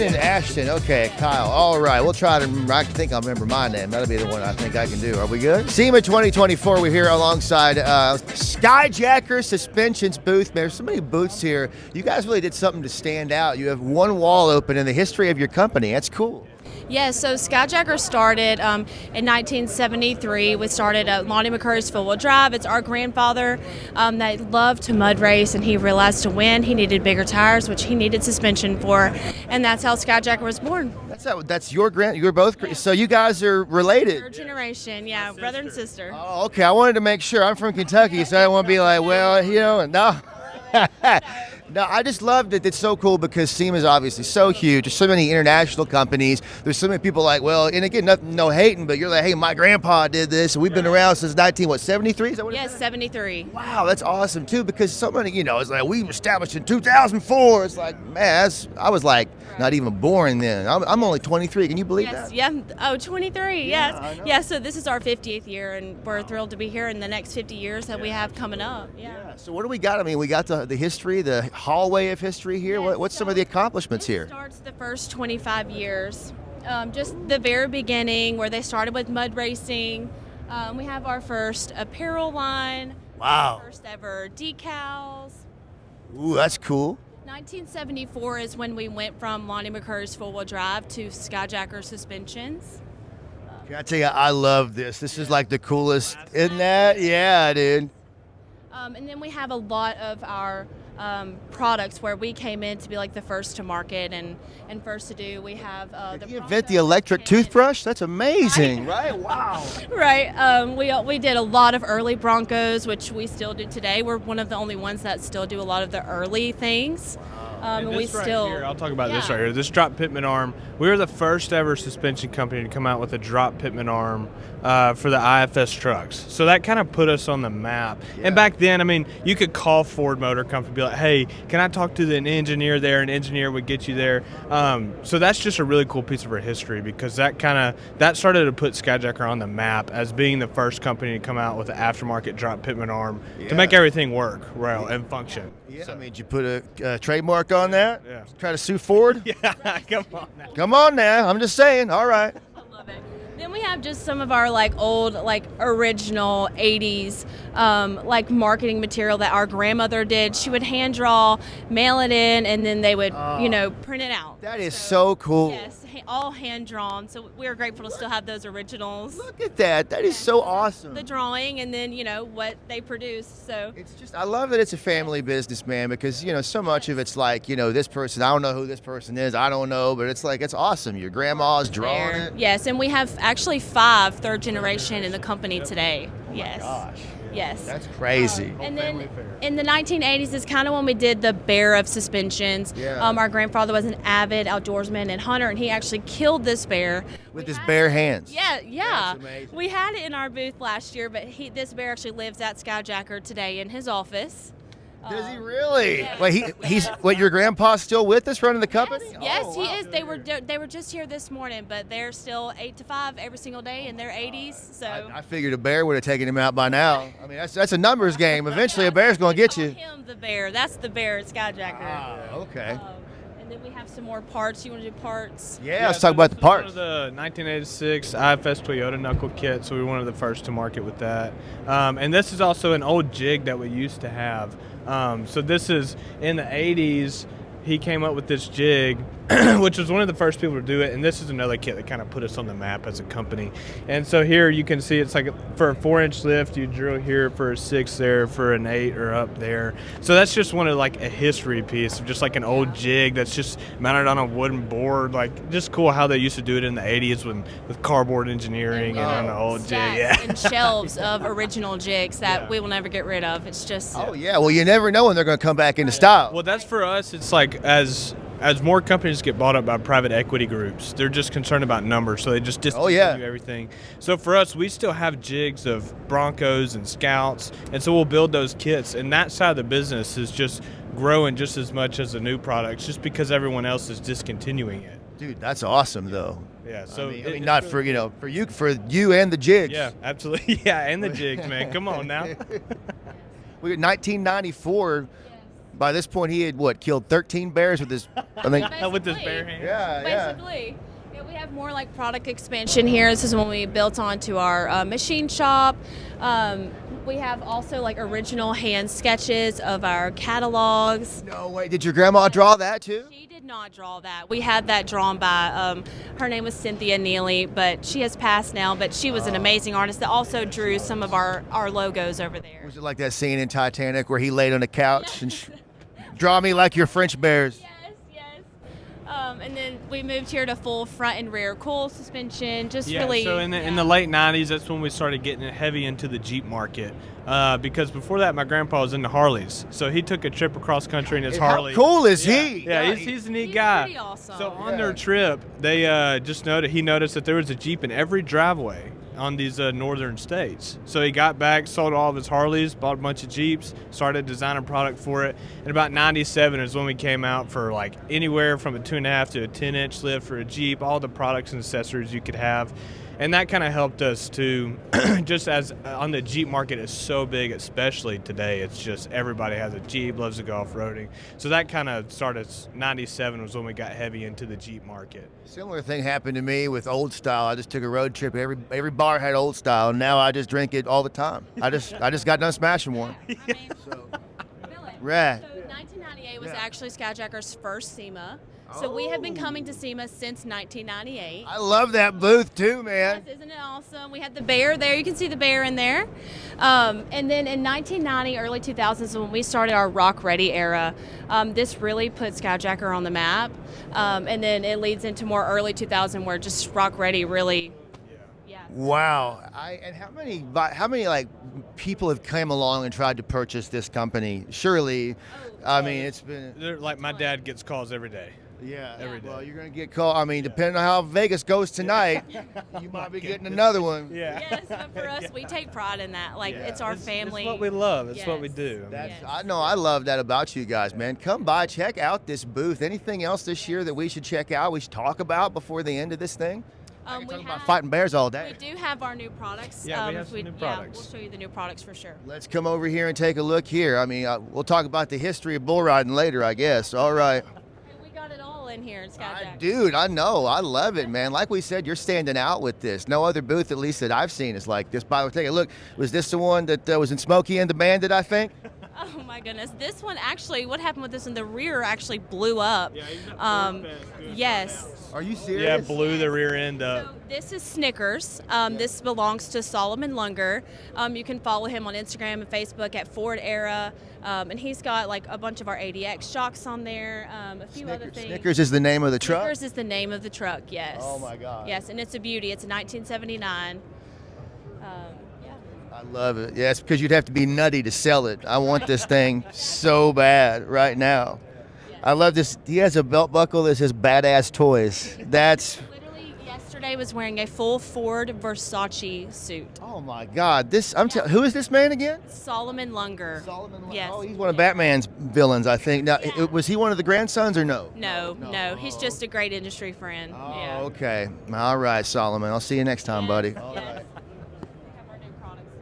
Ashton and Ashton. Okay, Kyle. All right, we'll try to remember. I think I'll remember my name. That'll be the one I think I can do. Are we good? SEMA 2024. We're here alongside Skyjacker Suspensions booth. There's so many booths here. You guys really did something to stand out. You have one wall open in the history of your company. That's cool. Yeah, so Skyjacker started in 1973. We started at Lonnie McCurry's four-wheel drive. It's our grandfather that loved to mud race, and he realized to win he needed bigger tires, which he needed suspension for, and that's how Skyjacker was born. That's your You're both. Yeah. So you guys are related. Third generation, yeah, brother and sister. Oh, okay. I wanted to make sure. I'm from Kentucky, so I don't want to be like, well, no. No, I just loved it. It's so cool because SEMA is obviously so huge. There's so many international companies. There's so many people like, well, and again, no hating, but you're like, hey, my grandpa did this, and we've been around since 73? Is that what Yes, 73. Wow, that's awesome too, because so many, it's like we established in 2004. It's like, man, I was like not even born then. I'm only 23. Can you believe that? Yeah. Oh, 23. Yeah, yes. Yeah. So this is our 50th year, and we're thrilled to be here in the next 50 years that we have coming up. Yeah. So what do we got? I mean, we got the history, the hallway of history here. Yeah, What's some of the accomplishments here? It starts the first 25 years. Just the very beginning where they started with mud racing. We have our first apparel line. Wow. First ever decals. Ooh, that's cool. 1974 is when we went from Lonnie McCurry's four-wheel drive to Skyjacker Suspensions. Can I tell you, I love this. This is like the coolest, isn't that? Yeah, dude. And then we have a lot of our products where we came in to be like the first to market and first to do. We have Did you invent the electric toothbrush? That's amazing, right? Wow. Right. We did a lot of early Broncos, which we still do today. We're one of the only ones that still do a lot of the early things. And here, I'll talk about this right here. This drop pitman arm. We were the first ever suspension company to come out with a drop pitman arm for the IFS trucks. So that kind of put us on the map. Yeah. And back then, I mean, you could call Ford Motor Company and be like, hey, can I talk to an engineer there? An engineer would get you there. So that's just a really cool piece of our history because that started to put Skyjacker on the map as being the first company to come out with an aftermarket drop pitman arm to make everything work well and function. Yeah, so, I mean, did you put a trademark on that? Yeah. Try to sue Ford? Yeah, come on now. Come on now. I'm just saying. All right. I love it. Then we have just some of our old original 80s marketing material that our grandmother did. She would hand draw, mail it in, and then they would print it out. That is so cool. Yes, all hand drawn. So we're grateful to still have those originals. Look at that. That is so awesome. The drawing and then what they produce. So it's just, I love that it's a family business, man, because so much of it's like this person, I don't know who this person is, I don't know, but it's like it's awesome. Your grandma's drawing it. Yes, and we have actually 5 third generation in the company today. Yes. Oh my gosh. Yes. That's crazy. And then in the 1980s is kind of when we did the bear of suspensions. Yeah. Our grandfather was an avid outdoorsman and hunter, and he actually killed this bear. With his bare hands. Yeah. That's amazing. We had it in our booth last year, but this bear actually lives at Skyjacker today in his office. Does he really? Yeah. Wait, your grandpa's still with us running the company? Yes, oh, he wow. is. They were just here this morning, but they're still 8 to 5 every single day in their 80s. So I figured a bear would have taken him out by now. I mean, that's a numbers game. Eventually, a bear's going to get you. Him the bear. That's the bear at Skyjacker. Ah, okay. And then we have some more parts. You want to do parts? Yeah, let's talk about the parts. One of the 1986 IFS Toyota knuckle kit, so we were one of the first to market with that. And this is also an old jig that we used to have. So this is in the 80s. He came up with this jig, which was one of the first people to do it, and this is another kit that kind of put us on the map as a company. And so here you can see it's like for a 4-inch lift, you drill here for a 6 there, for an 8 or up there. So that's just one of a history piece of just an old jig that's just mounted on a wooden board. Just cool how they used to do it in the 80s with cardboard engineering and on an old jig. Yeah. And shelves of original jigs that we will never get rid of. It's just. Oh yeah, well you never know when they're going to come back into style. Well, that's for us. It's as more companies get bought up by private equity groups, they're just concerned about numbers, so they just discontinue everything. So for us, we still have jigs of Broncos and Scouts, and so we'll build those kits, and that side of the business is just growing just as much as the new products, just because everyone else is discontinuing it. Dude, that's awesome though. Yeah, so I mean not for for you and the jigs. Yeah, absolutely. Yeah, and the jigs, man. Come on now. We got 1994. By this point, he had killed 13 bears with his. I think. With his bare hands. Basically. Yeah, we have more like product expansion here. This is when we built onto our machine shop. We have also like original hand sketches of our catalogs. No way. Did your grandma draw that too? She did not draw that. We had that drawn by, her name was Cynthia Neely, but she has passed now, but she was an amazing artist that also drew some of our logos over there. Was it like that scene in Titanic where he laid on a couch and draw me like your French bears? Yes. And then we moved here to full front and rear coil suspension, really. So in the late 90s, that's when we started getting heavy into the Jeep market. Because before that, my grandpa was into Harleys. So he took a trip across country in his Harley. How cool is he? Yeah, he's a neat guy. Pretty awesome. So on their trip, they he noticed that there was a Jeep in every driveway on these northern states. So he got back, sold all of his Harleys, bought a bunch of Jeeps, started designing product for it. And about 97 is when we came out for like anywhere from a 2.5 to a 10-inch lift for a Jeep, all the products and accessories you could have. And that kind of helped us to, just as on the Jeep market is so big, especially today, it's just everybody has a Jeep, loves to go off-roading. So that kind of started, 97 was when we got heavy into the Jeep market. Similar thing happened to me with Old Style. I just took a road trip. Every bar had Old Style, and now I just drink it all the time. I just got done smashing one. Right. So 1998 was actually Skyjacker's first SEMA. So we have been coming to SEMA since 1998. I love that booth too, man. Yes, isn't it awesome? We had the bear there. You can see the bear in there. And then in 1990, early 2000s, when we started our Rock Ready era, this really put Skyjacker on the map. And then it leads into more early 2000 where just Rock Ready really. Wow. And how many like people have come along and tried to purchase this company? Surely, I mean, it's been Like my dad gets calls every day. Yeah, every day. Well, you're going to get called. I mean, depending on how Vegas goes tonight, you might be getting another one. Yeah. Yes, but for us, we take pride in that. Like, it's our family. It's what we love. It's what we do. I know. I love that about you guys, man. Come by, check out this booth. Anything else this year that we should check out, we should talk about before the end of this thing? We talk about fighting bears all day. We do have our new products. Yeah, we have some new products. We'll show you the new products for sure. Let's come over here and take a look here. I mean, we'll talk about the history of bull riding later, I guess. All right. We got it all in here in Skyjacker. Dude, I know. I love it, man. Like we said, you're standing out with this. No other booth, at least that I've seen, is like this. By the way, take a look. Was this the one that was in Smokey and the Bandit, I think? Oh my goodness! This one actually, what happened with this in the rear actually blew up. Yeah, yes. Are you serious? Yeah, blew the rear end up. So this is Snickers. This belongs to Solomon Lunger. You can follow him on Instagram and Facebook at Ford Era, and he's got like a bunch of our ADX shocks on there, a few other things. Snickers is the name of the truck? Snickers is the name of the truck. Yes. Oh my God. Yes, and it's a beauty. It's a 1979. I love it. Yeah, it's because you'd have to be nutty to sell it. I want this thing so bad right now. I love this. He has a belt buckle that says "Badass Toys." That's literally yesterday was wearing a full Ford Versace suit. Oh my God! Who is this man again? Solomon Lunger. Solomon Lunger. Yes. Oh, he's one of Batman's villains, I think. Now, was he one of the grandsons or no? No. He's just a great industry friend. Oh, okay. All right, Solomon. I'll see you next time, buddy. All right.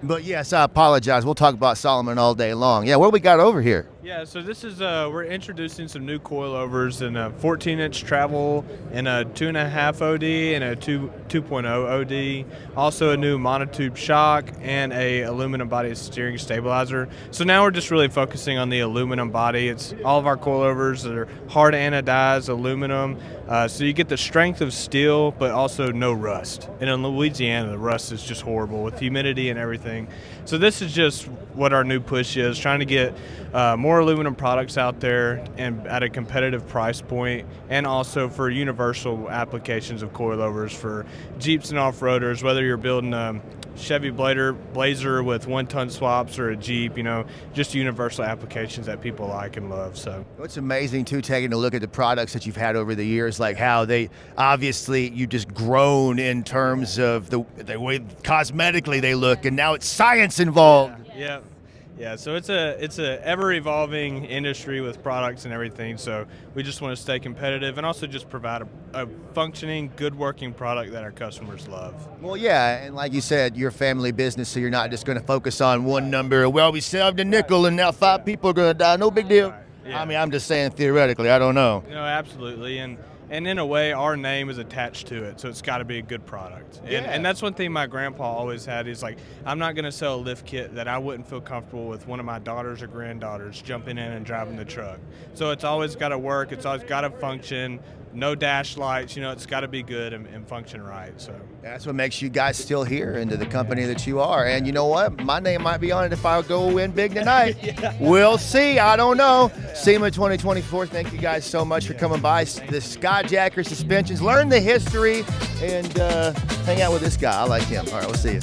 But yes, I apologize. We'll talk about Solomon all day long. Yeah, what do we got over here? Yeah, so this is we're introducing some new coilovers in a 14-inch travel and a 2.5 OD and a 2.0 OD. Also a new monotube shock and a aluminum body steering stabilizer. So now we're just really focusing on the aluminum body. It's all of our coilovers that are hard anodized aluminum. So you get the strength of steel, but also no rust. And in Louisiana, the rust is just horrible with humidity and everything. So this is just what our new push is, trying to get more aluminum products out there and at a competitive price point, and also for universal applications of coilovers for Jeeps and off-roaders, whether you're building a Chevy Blazer with 1-ton swaps or a Jeep, just universal applications that people like and love. So what's amazing too, taking a look at the products that you've had over the years, like how they obviously you just grown in terms of the way cosmetically they look, and now it's science involved. Yeah, so it's a ever evolving industry with products and everything. So we just want to stay competitive and also just provide a functioning, good working product that our customers love. Well, yeah, and like you said, you're a family business, so you're not just going to focus on one number. Well, we saved a nickel and now 5 people are going to die. No big deal. Yeah. I mean, I'm just saying theoretically. I don't know. No, absolutely, and in a way, our name is attached to it, so it's got to be a good product. And that's one thing my grandpa always had. He's like, I'm not going to sell a lift kit that I wouldn't feel comfortable with one of my daughters or granddaughters jumping in and driving the truck. So it's always got to work. It's always got to function. No dash lights. It's got to be good and function right. So That's what makes you guys still here into the company that you are. And you know what? My name might be on it if I go win big tonight. We'll see. I don't know. SEMA 2024, thank you guys so much for coming by. The Skyjacker suspensions. Learn the history and hang out with this guy. I like him. All right, we'll see you.